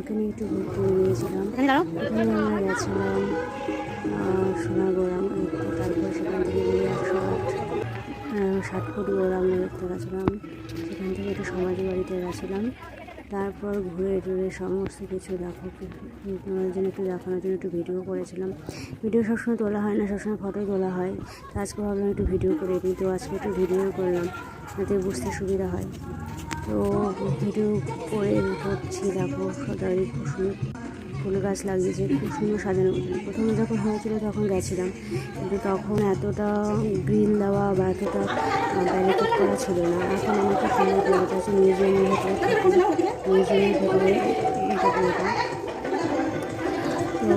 মাকে নিয়ে একটু ঘুরতে গিয়েছিলাম। এখানে আমরা গেছিলাম সোনাগোড়াম দেখতে, তারপর সেখান থেকে গিয়ে 108 ফুট গোড়াম দেখতে গেছিলাম, সেখান থেকে একটু সমাধি বাড়িতে গেছিলাম। তারপর ঘুরে টুরে সমস্ত কিছু তোমার জন্য একটু দেখানোর জন্য একটু ভিডিও করেছিলাম। ভিডিও সবসময় তোলা হয় না, সবসময় ফটো তোলা হয়, তো আজকে ভাবলাম একটু ভিডিও করে নিই, তো আজকে একটু ভিডিও করলাম যাতে বুঝতে সুবিধা হয়। তো ভিডিও করে করছি, দেখো সদারি খুব সুন্দর ফুল গাছ লাগিয়েছে, খুব সুন্দর সাজানো। প্রথমে যখন হয়েছিল তখন গেছিলাম, কিন্তু তখন এতটা গ্রিল দেওয়া বা এতটা ব্যারিকেড করা ছিল না। এখন আমাকে সুন্দর করে আছে মিউজিয়ামের ভেতরে থাকি, মিউজিয়ামের ভেতরে এটা। তো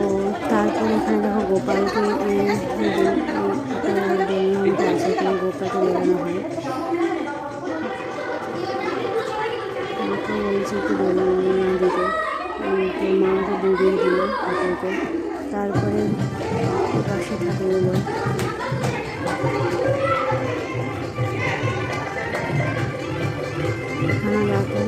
তারপর এখানে দেখো গোপালকে দোলনাটা আছে, এখানে গোপালকে দোলানো হয়। আমাকে বলছে একটু দোলনা দিতে, তো মা আমাকে দুদিন দিল ঠাকুরকে। তারপরে পাশে ঠাকুরগুলো এখানে দেখো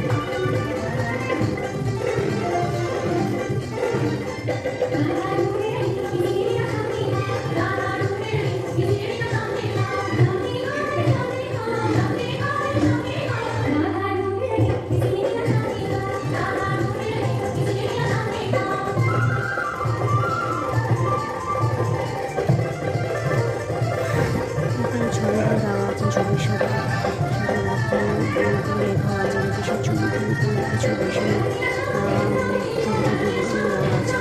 ছবিটা দেওয়া আছে, ছবির সাথে লেখা আছে যে কিসের ছবি, কিছু বেশি দেওয়া আছে।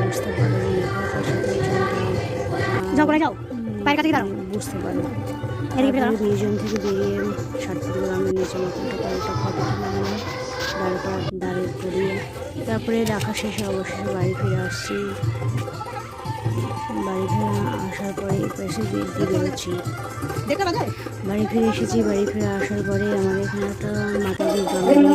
বুঝতে পারো বুঝতে পারো মিউজিয়াম থেকে বেরিয়ে 60 ফুট গ্রামের নিচে মতো একটা ফটো তুলে নিলাম দাঁড়ে পড়িয়ে। তারপরে দেখা শেষে অবশেষে বাড়ি ফিরে আসছি। বাড়ি ফিরে আসার পরে পাশে গেট দিয়ে বেরোচ্ছি, বাড়ি ফিরে এসেছি। বাড়ি ফিরে আসার পরে আমাদের এখানে একটা মাতাজির জন্ম